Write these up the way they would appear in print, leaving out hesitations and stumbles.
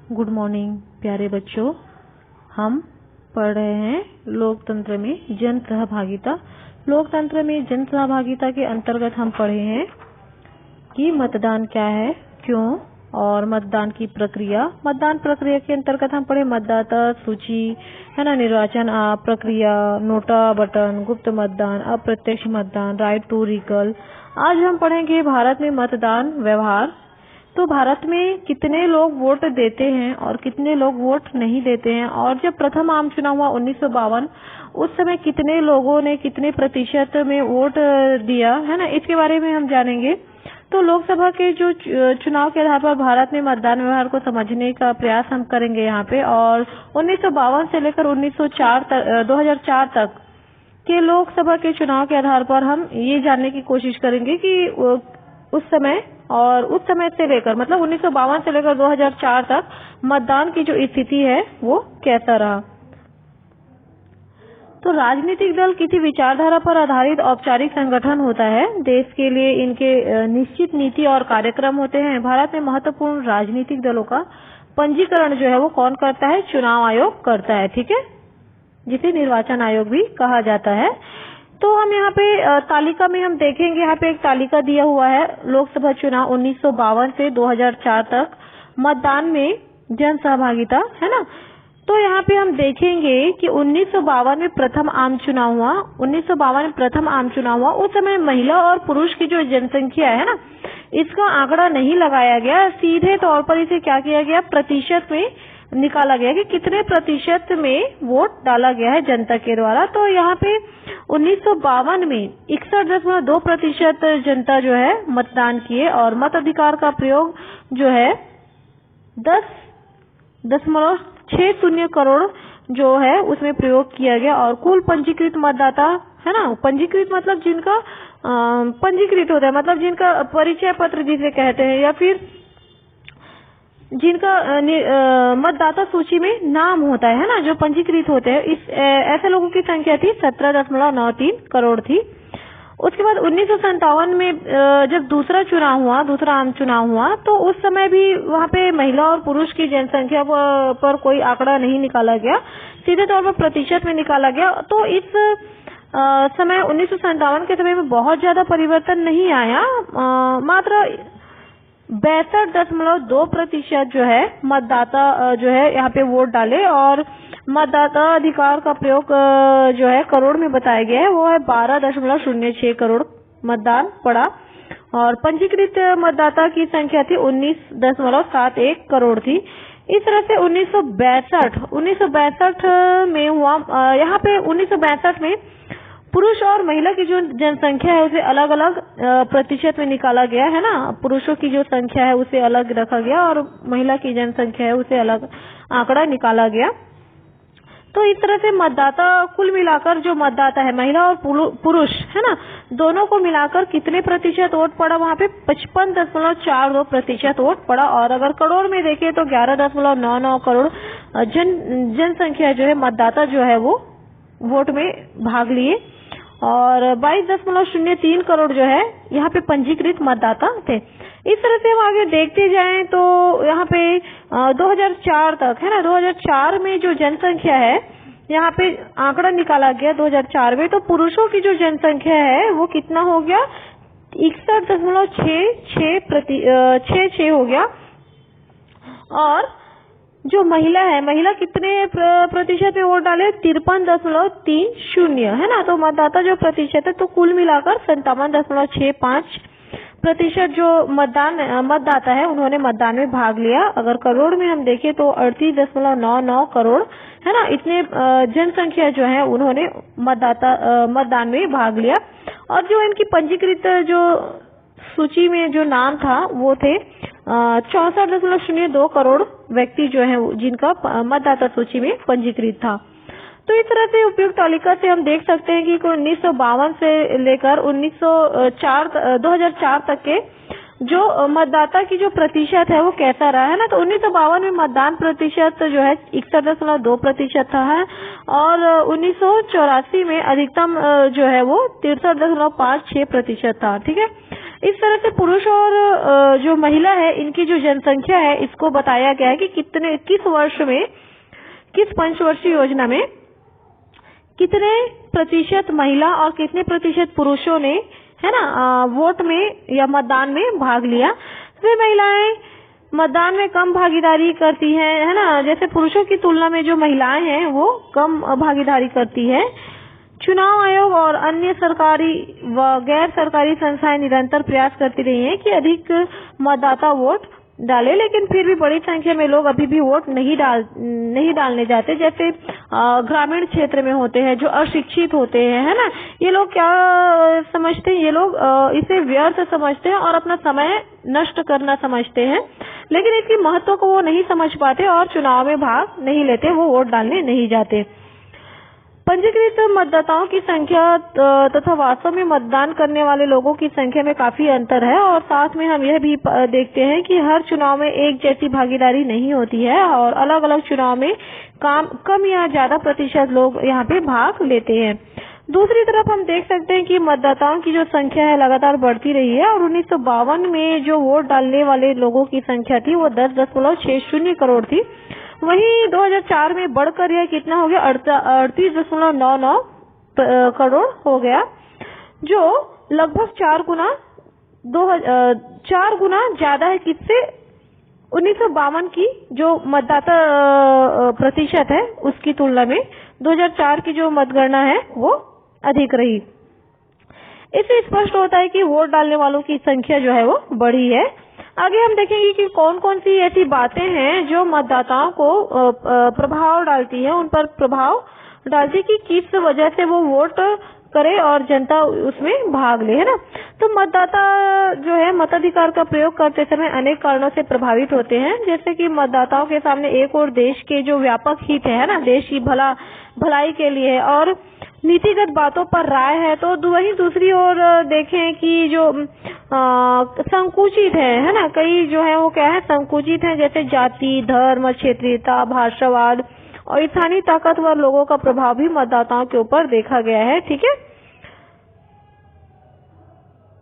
Good morning प्यारे बच्चों। हम पढ़ रहे हैं लोकतंत्र में जन सहभागिता। लोकतंत्र में जन सहभागिता के अंतर्गत हम पढ़े हैं कि मतदान क्या है, क्यों और मतदान की प्रक्रिया। मतदान प्रक्रिया के अंतर्गत हम पढ़े मतदाता सूची है ना, निर्वाचन प्रक्रिया, नोटा बटन, गुप्त मतदान, अप्रत्यक्ष मतदान, राइट टू रिकॉल। आज हम पढ़ेंगे भारत में मतदान व्यवहार। तो भारत में कितने लोग वोट देते हैं और कितने लोग वोट नहीं देते हैं, और जब प्रथम आम चुनाव हुआ 1952 उस समय कितने लोगों ने कितने प्रतिशत में वोट दिया है ना, इसके बारे में हम जानेंगे। तो लोकसभा के जो चुनाव के आधार पर भारत में मतदान व्यवहार को समझने का प्रयास हम करेंगे यहाँ पे। और 1952 से लेकर 2004 तक के लोकसभा के चुनाव के आधार पर हम ये जानने की कोशिश करेंगे कि उस समय और उस समय से लेकर मतलब 1952 से लेकर 2004 तक मतदान की जो स्थिति है वो कैसा रहा। तो राजनीतिक दल किसी विचारधारा पर आधारित औपचारिक संगठन होता है। देश के लिए इनके निश्चित नीति और कार्यक्रम होते हैं। भारत में महत्वपूर्ण राजनीतिक दलों का पंजीकरण जो है वो कौन करता है? चुनाव आयोग करता है, ठीक है, जिसे निर्वाचन आयोग भी कहा जाता है। तो हम यहाँ पे तालिका में हम देखेंगे, यहाँ पे एक तालिका दिया हुआ है लोकसभा चुनाव 1952 से 2004 तक मतदान में जन सहभागिता, है ना। तो यहाँ पे हम देखेंगे कि 1952 में प्रथम आम चुनाव हुआ। 1952 में प्रथम आम चुनाव हुआ, उस समय महिला और पुरुष की जो जनसंख्या है ना, इसका आंकड़ा नहीं लगाया गया। सीधे तौर पर इसे क्या किया गया? प्रतिशत में निकाला गया कि कितने प्रतिशत में वोट डाला गया है जनता के द्वारा। तो यहाँ पे 1952 में 61.2% जनता जो है मतदान किए और मताधिकार का प्रयोग जो है 10.60 करोड़ जो है उसमें प्रयोग किया गया। और कुल पंजीकृत मतदाता है ना, पंजीकृत मतलब जिनका पंजीकृत होता है, मतलब जिनका परिचय पत्र जिसे कहते हैं, या फिर जिनका मतदाता सूची में नाम होता है ना, जो पंजीकृत होते हैं, इस ऐसे लोगों की संख्या थी 17.93 करोड़ थी। उसके बाद 1957 में जब दूसरा आम चुनाव हुआ, तो उस समय भी वहाँ पे महिला और पुरुष की जनसंख्या पर कोई आंकड़ा नहीं निकाला गया, सीधे तौर पर प्रतिशत में निकाला गया। तो इस समय 1957 के समय में बहुत ज्यादा परिवर्तन नहीं आया। मात्र 62.2% जो है मतदाता जो है यहाँ पे वोट डाले, और मतदाता अधिकार का प्रयोग जो है करोड़ में बताया गया है, वो है 12.06 करोड़ मतदान पड़ा। और पंजीकृत मतदाता की संख्या थी 19.71 करोड़ थी। इस तरह से 1962 में हुआ। यहाँ पे 1962 में पुरुष और महिला की जो जनसंख्या है उसे अलग अलग प्रतिशत में निकाला गया है ना। पुरुषों की जो संख्या है उसे अलग रखा गया और महिला की जनसंख्या है उसे अलग आंकड़ा निकाला गया। तो इस तरह से मतदाता कुल मिलाकर जो मतदाता है महिला और पुरुष है ना, दोनों को मिलाकर कितने प्रतिशत वोट पड़ा? वहाँ पे 55.42% वोट पड़ा। और अगर करोड़ में देखें तो 11.99 करोड़ जनसंख्या जो है मतदाता जो है वो वोट में भाग लिए, और 22.03 करोड़ जो है यहाँ पे पंजीकृत मतदाता थे। इस तरह से हम आगे देखते जाएं तो यहाँ पे 2004 तक है ना, 2004 में जो जनसंख्या है यहाँ पे आंकड़ा निकाला गया 2004 में। तो पुरुषों की जो जनसंख्या है वो कितना हो गया? 61.66 हो गया। और जो महिला है, महिला कितने प्रतिशत में वोट डाले? 53.30 है ना। तो मतदाता जो प्रतिशत है, तो कुल मिलाकर 57.65% जो मतदाता है उन्होंने मतदान में भाग लिया। अगर करोड़ में हम देखें तो 38.99 करोड़ है ना, इतने जनसंख्या जो है उन्होंने मतदान में भाग लिया। और जो इनकी पंजीकृत जो सूची में जो नाम था वो थे 64.02 करोड़ व्यक्ति जो है जिनका मतदाता सूची में पंजीकृत था। तो इस तरह से उपयुक्त तालिका से हम देख सकते हैं कि 1952 से लेकर 2004 तक के जो मतदाता की जो प्रतिशत है वो कैसा रहा है ना। तो 1952 में मतदान प्रतिशत जो है 61.2% था है, और 1984 में अधिकतम जो है वो 63.56% था, ठीक है। इस तरह से पुरुष और जो महिला है इनकी जो जनसंख्या है इसको बताया गया है कि किस वर्ष में, किस पंचवर्षीय योजना में कितने प्रतिशत महिला और कितने प्रतिशत पुरुषों ने, है ना, वोट में या मतदान में भाग लिया। वे महिलाएं मतदान में कम भागीदारी करती हैं, है ना, जैसे पुरुषों की तुलना में जो महिलाएं हैं वो कम भागीदारी करती है। चुनाव आयोग और अन्य सरकारी व गैर सरकारी संस्थाएं निरंतर प्रयास करती रही हैं कि अधिक मतदाता वोट डाले, लेकिन फिर भी बड़ी संख्या में लोग अभी भी वोट नहीं डालने जाते। जैसे ग्रामीण क्षेत्र में होते हैं, जो अशिक्षित होते हैं, है ना, ये लोग क्या समझते हैं, ये लोग इसे व्यर्थ समझते हैं और अपना समय नष्ट करना समझते हैं, लेकिन इसकी महत्व को वो नहीं समझ पाते और चुनाव में भाग नहीं लेते, वो वोट डालने नहीं जाते। पंजीकृत मतदाताओं की संख्या तथा वास्तव में मतदान करने वाले लोगों की संख्या में काफी अंतर है और साथ में हम यह भी देखते हैं कि हर चुनाव में एक जैसी भागीदारी नहीं होती है और अलग अलग चुनाव में कम या ज्यादा प्रतिशत लोग यहाँ पे भाग लेते हैं। दूसरी तरफ हम देख सकते हैं कि मतदाताओं की जो संख्या है लगातार बढ़ती रही है और 1952 में जो वोट डालने वाले लोगों की संख्या थी वो 10.60 करोड़ थी। वहीं 2004 में बढ़कर यह कितना हो गया, 38.99 करोड़ हो गया, जो लगभग 4 गुना ज्यादा है किससे, 1952 की जो मतदाता प्रतिशत है उसकी तुलना में 2004 की जो मतगणना है वो अधिक रही। इससे स्पष्ट होता है कि वोट डालने वालों की संख्या जो है वो बढ़ी है। आगे हम देखेंगे कि कौन कौन सी ऐसी बातें हैं जो मतदाताओं को प्रभाव डालती है, उन पर प्रभाव डालती कि किस वजह से वो वोट करे और जनता उसमें भाग ले, है ना। तो मतदाता जो है मताधिकार का प्रयोग करते समय अनेक कारणों से प्रभावित होते हैं, जैसे कि मतदाताओं के सामने एक और देश के जो व्यापक हित है ना, देश की भलाई के लिए और नीतिगत बातों पर राय है, तो वहीं दूसरी ओर देखें कि जो संकुचित है ना, कई जो है वो क्या है, संकुचित है, जैसे जाति, धर्म, क्षेत्रीयता, भाषावाद और स्थानीय ताकतवर लोगों का प्रभाव भी मतदाताओं के ऊपर देखा गया है। ठीक है,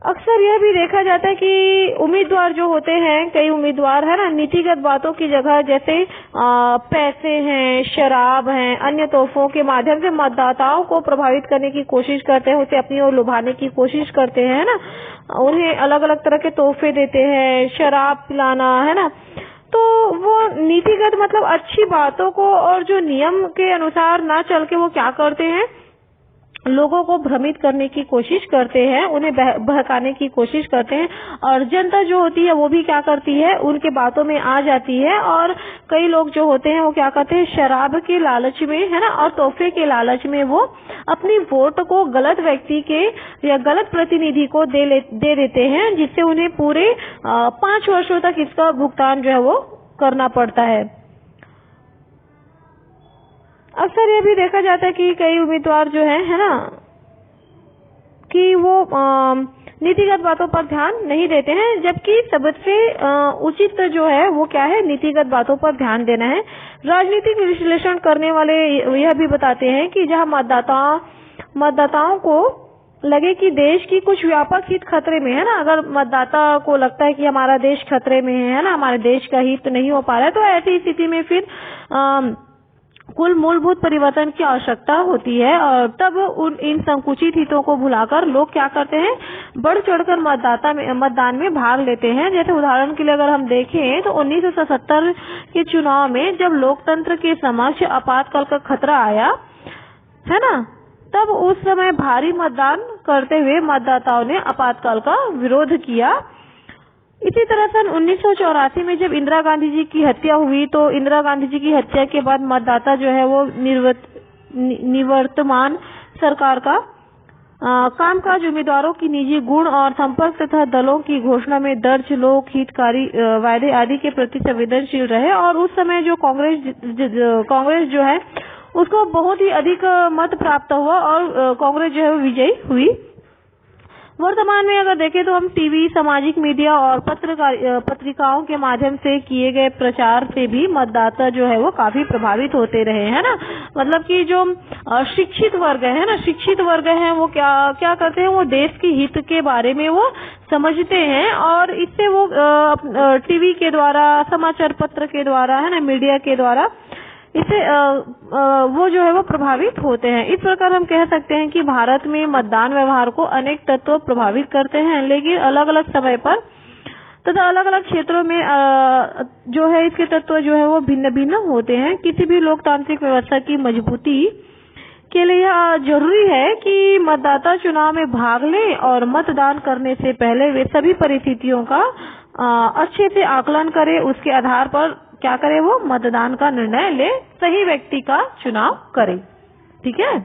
अक्सर यह भी देखा जाता है कि उम्मीदवार जो होते हैं, कई उम्मीदवार है ना, नीतिगत बातों की जगह जैसे पैसे हैं, शराब हैं, अन्य तोहफों के माध्यम से मतदाताओं को प्रभावित करने की कोशिश करते हैं, उसे अपनी ओर लुभाने की कोशिश करते हैं ना, उन्हें अलग अलग तरह के तोहफे देते हैं, शराब पिलाना, है ना। तो वो नीतिगत मतलब अच्छी बातों को और जो नियम के अनुसार ना चल के वो क्या करते हैं, लोगों को भ्रमित करने की कोशिश करते हैं, उन्हें बहकाने की कोशिश करते हैं और जनता जो होती है वो भी क्या करती है, उनके बातों में आ जाती है। और कई लोग जो होते हैं वो क्या करते हैं, शराब के लालच में, है ना, और तोहफे के लालच में वो अपनी वोट को गलत व्यक्ति के या गलत प्रतिनिधि को दे देते हैं, जिससे उन्हें पूरे 5 वर्षों तक इसका भुगतान जो है वो करना पड़ता है। अक्सर ये भी देखा जाता है कि कई उम्मीदवार जो है ना, कि वो नीतिगत बातों पर ध्यान नहीं देते हैं, जबकि सबसे उचित जो है वो क्या है, नीतिगत बातों पर ध्यान देना है। राजनीतिक विश्लेषण करने वाले यह भी बताते हैं कि जहां मतदाताओं को लगे कि देश की कुछ व्यापक हित खतरे में है ना, अगर मतदाता को लगता है कि हमारा देश खतरे में है ना, हमारे देश का हित नहीं हो पा रहा है, तो ऐसी स्थिति में फिर कुल मूलभूत परिवर्तन की आवश्यकता होती है और तब इन संकुचित हितों को भुलाकर लोग क्या करते हैं, बढ़ चढ़कर मतदान में भाग लेते हैं। जैसे उदाहरण के लिए अगर हम देखें तो 1970 के चुनाव में जब लोकतंत्र के समक्ष आपातकाल का खतरा आया, है ना, तब उस समय भारी मतदान करते हुए मतदाताओं ने आपातकाल का विरोध किया। इसी तरह सन 1984 में जब इंदिरा गांधी जी की हत्या हुई, तो इंदिरा गांधी जी की हत्या के बाद मतदाता जो है वो निवर्तमान सरकार का कामकाज, उम्मीदवारों की निजी गुण और संपर्क तथा दलों की घोषणा में दर्ज लोक हितकारी वायदे आदि के प्रति संवेदनशील रहे और उस समय जो कांग्रेस जो है उसको बहुत ही अधिक मत प्राप्त हुआ और कांग्रेस जो है विजयी हुई। वर्तमान में अगर देखें तो हम टीवी, सामाजिक मीडिया और पत्रिकाओं के माध्यम से किए गए प्रचार से भी मतदाता जो है वो काफी प्रभावित होते रहे, है ना। मतलब कि जो शिक्षित वर्ग है ना, शिक्षित वर्ग है वो क्या करते हैं, वो देश के हित के बारे में वो समझते हैं और इससे वो टीवी के द्वारा, समाचार पत्र के द्वारा, है ना, मीडिया के द्वारा इससे वो जो है वो प्रभावित होते हैं। इस प्रकार हम कह सकते हैं कि भारत में मतदान व्यवहार को अनेक तत्व प्रभावित करते हैं, लेकिन अलग अलग समय पर तथा अलग अलग क्षेत्रों में जो है इसके तत्व जो है वो भिन्न भिन्न होते हैं। किसी भी लोकतांत्रिक व्यवस्था की मजबूती के लिए यह जरूरी है कि मतदाता चुनाव में भाग लें और मतदान करने से पहले वे सभी परिस्थितियों का अच्छे से आकलन करें, उसके आधार पर क्या करे, वो मतदान का निर्णय ले, सही व्यक्ति का चुनाव करे। ठीक है।